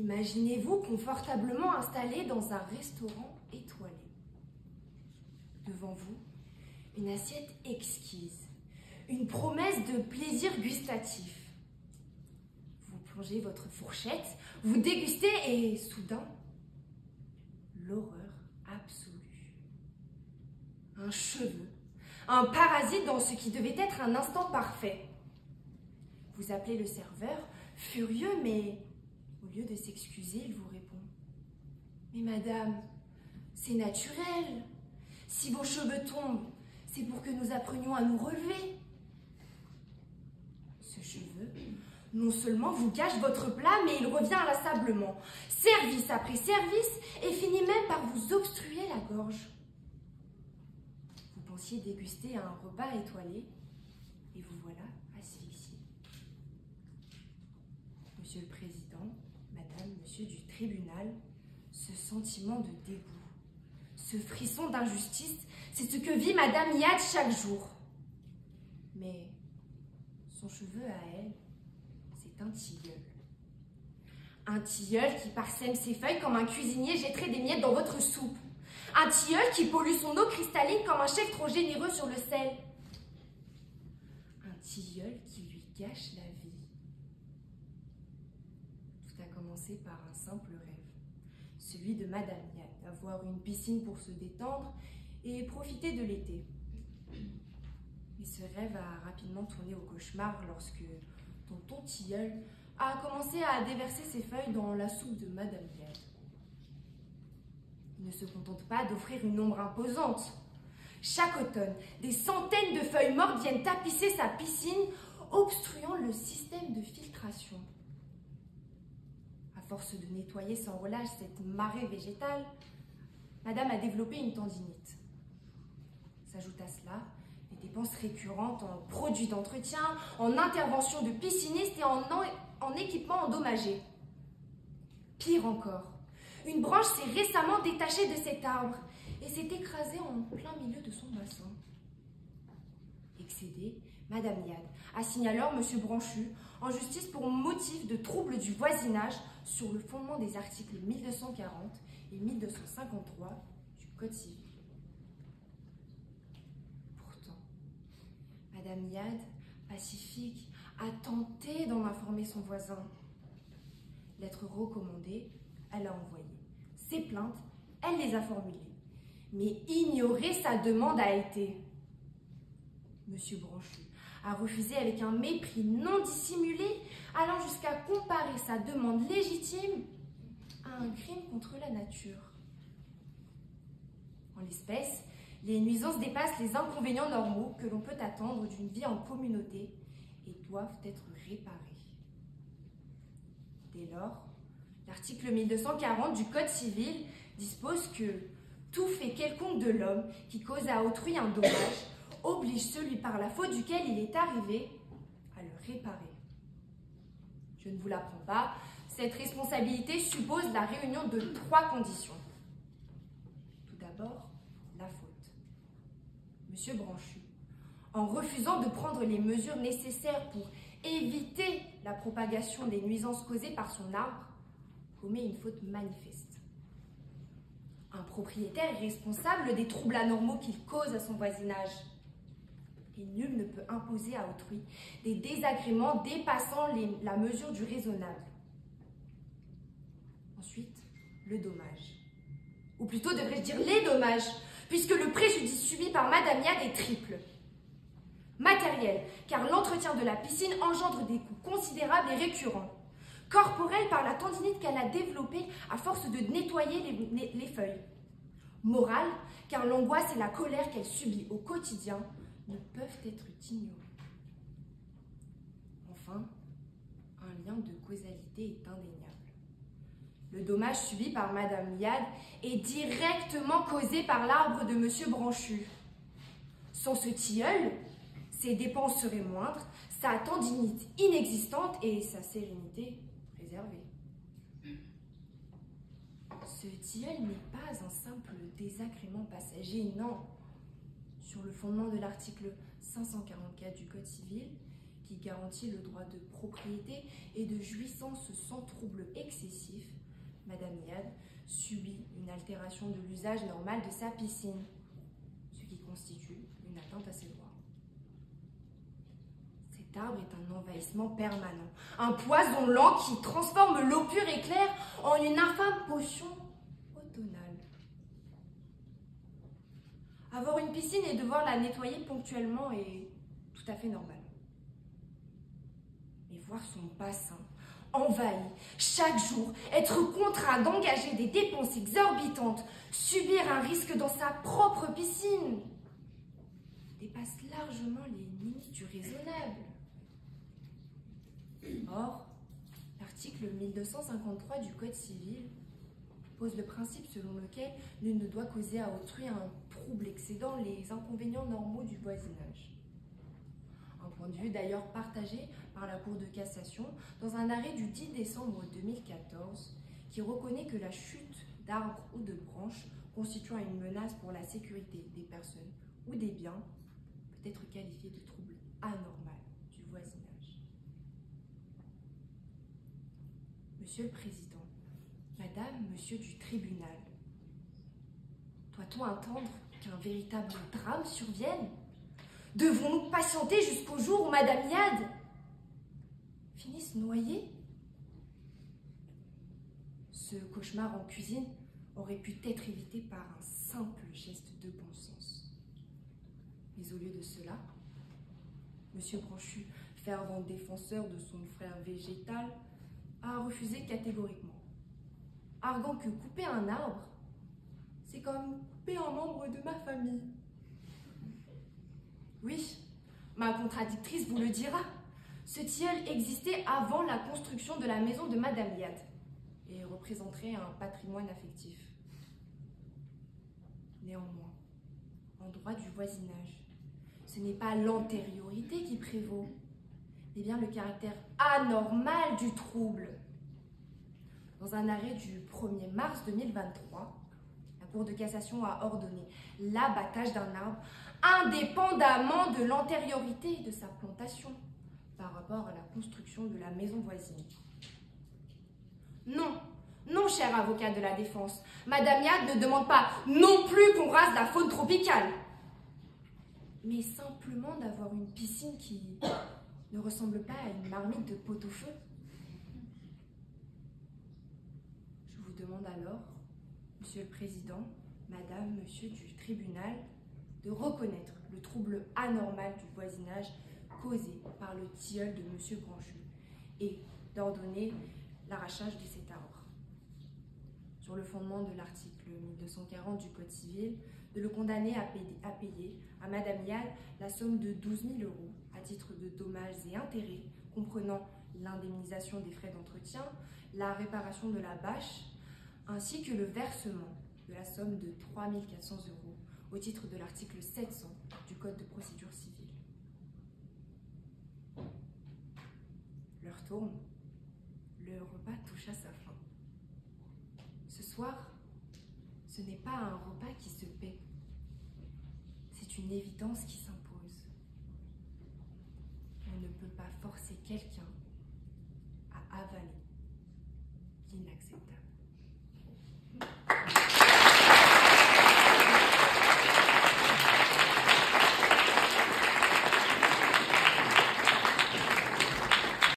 Imaginez-vous confortablement installé dans un restaurant étoilé. Devant vous, une assiette exquise, une promesse de plaisir gustatif. Vous plongez votre fourchette, vous dégustez et soudain, l'horreur absolue. Un cheveu, un parasite dans ce qui devait être un instant parfait. Vous appelez le serveur, furieux, mais au lieu de s'excuser, il vous répond « Mais madame, c'est naturel. Si vos cheveux tombent, c'est pour que nous apprenions à nous relever. » Ce cheveu, non seulement vous gâche votre plat, mais il revient inlassablement, service après service, et finit même par vous obstruer la gorge. Vous pensiez déguster un repas étoilé, et vous voilà asphyxié. Monsieur le Président, Madame, Monsieur du tribunal, ce sentiment de dégoût, ce frisson d'injustice, c'est ce que vit Madame Yad chaque jour. Mais son cheveu à elle, c'est un tilleul. Un tilleul qui parsème ses feuilles comme un cuisinier jetterait des miettes dans votre soupe. Un tilleul qui pollue son eau cristalline comme un chef trop généreux sur le sel. Un tilleul qui lui gâche la vie. Tout a commencé par un simple rêve, celui de Madame Yad, d'avoir une piscine pour se détendre et profiter de l'été. Mais ce rêve a rapidement tourné au cauchemar lorsque tonton Tilleul a commencé à déverser ses feuilles dans la soupe de Madame Yad. Il ne se contente pas d'offrir une ombre imposante. Chaque automne, des centaines de feuilles mortes viennent tapisser sa piscine, obstruant le système de filtration. À force de nettoyer sans relâche cette marée végétale, Madame a développé une tendinite. S'ajoute à cela les dépenses récurrentes en produits d'entretien, en interventions de piscinistes et en équipements endommagés. Pire encore, une branche s'est récemment détachée de cet arbre et s'est écrasée en plein milieu de son bassin. Excédée, Madame Yad assigne alors M. Branchu en justice pour motif de trouble du voisinage sur le fondement des articles 1240 et 1253 du Code civil. Pourtant, Madame Yad, pacifique, a tenté d'en informer son voisin. Lettre recommandée, elle a envoyé. Ses plaintes, elle les a formulées. Mais ignorer sa demande a été. Monsieur Branchu a refusé avec un mépris non dissimulé, allant jusqu'à comparer sa demande légitime à un crime contre la nature. En l'espèce, les nuisances dépassent les inconvénients normaux que l'on peut attendre d'une vie en communauté et doivent être réparées. Dès lors, l'article 1240 du Code civil dispose que tout fait quelconque de l'homme qui cause à autrui un dommage oblige celui par la faute duquel il est arrivé à le réparer. Je ne vous l'apprends pas, cette responsabilité suppose la réunion de 3 conditions. Tout d'abord, la faute. Monsieur Branchu, en refusant de prendre les mesures nécessaires pour éviter la propagation des nuisances causées par son arbre, commet une faute manifeste. Un propriétaire est responsable des troubles anormaux qu'il cause à son voisinage. Et nul ne peut imposer à autrui des désagréments dépassant la mesure du raisonnable. Ensuite, le dommage. Ou plutôt devrais-je dire les dommages, puisque le préjudice subi par Madame Yad est triple. Matériel, car l'entretien de la piscine engendre des coûts considérables et récurrents. Corporel, par la tendinite qu'elle a développée à force de nettoyer les feuilles. Moral, car l'angoisse et la colère qu'elle subit au quotidien ne peuvent être ignorés. Enfin, un lien de causalité est indéniable. Le dommage subi par Madame Yad est directement causé par l'arbre de Monsieur Branchu. Sans ce tilleul, ses dépenses seraient moindres, sa tendinite inexistante et sa sérénité préservée. Ce tilleul n'est pas un simple désagrément passager, non. Sur le fondement de l'article 544 du Code civil, qui garantit le droit de propriété et de jouissance sans trouble excessif, Madame Yad subit une altération de l'usage normal de sa piscine, ce qui constitue une atteinte à ses droits. Cet arbre est un envahissement permanent, un poison lent qui transforme l'eau pure et claire en une infâme potion automnale. Avoir une piscine et devoir la nettoyer ponctuellement est tout à fait normal. Mais voir son bassin envahi chaque jour, être contraint d'engager des dépenses exorbitantes, subir un risque dans sa propre piscine, dépasse largement les limites du raisonnable. Or, l'article 1253 du Code civil pose le principe selon lequel nul ne doit causer à autrui un trouble excédant les inconvénients normaux du voisinage. Un point de vue d'ailleurs partagé par la Cour de cassation dans un arrêt du 10 décembre 2014 qui reconnaît que la chute d'arbres ou de branches constituant une menace pour la sécurité des personnes ou des biens peut être qualifiée de trouble anormal du voisinage. Monsieur le Président, Madame, Monsieur du tribunal, doit-on attendre qu'un véritable drame survienne? Devons-nous patienter jusqu'au jour où Madame Yad finisse noyée? Ce cauchemar en cuisine aurait pu être évité par un simple geste de bon sens. Mais au lieu de cela, Monsieur Branchu, fervent défenseur de son frère végétal, a refusé catégoriquement, arguant que couper un arbre, c'est comme couper un membre de ma famille. Oui, ma contradictrice vous le dira. Ce tilleul existait avant la construction de la maison de Madame Yad et représenterait un patrimoine affectif. Néanmoins, en droit du voisinage, ce n'est pas l'antériorité qui prévaut, mais bien le caractère anormal du trouble. Dans un arrêt du 1er mars 2023, la Cour de cassation a ordonné l'abattage d'un arbre indépendamment de l'antériorité de sa plantation par rapport à la construction de la maison voisine. Non, non, cher avocat de la défense, Madame Yad ne demande pas non plus qu'on rase la faune tropicale, mais simplement d'avoir une piscine qui ne ressemble pas à une marmite de pot-au-feu. Je vous demande alors, Monsieur le Président, Madame, Monsieur du tribunal, de reconnaître le trouble anormal du voisinage causé par le tilleul de Monsieur Branchu et d'ordonner l'arrachage de cet arbre. Sur le fondement de l'article 1240 du Code civil, de le condamner à payer à Madame Yad la somme de 12 000 € à titre de dommages et intérêts, comprenant l'indemnisation des frais d'entretien, la réparation de la bâche, ainsi que le versement de la somme de 3 400 € au titre de l'article 700 du Code de procédure civile. L'heure tourne, le repas touche à sa fin. Ce soir, ce n'est pas un repas qui se paie, c'est une évidence qui s'impose. On ne peut pas forcer quelqu'un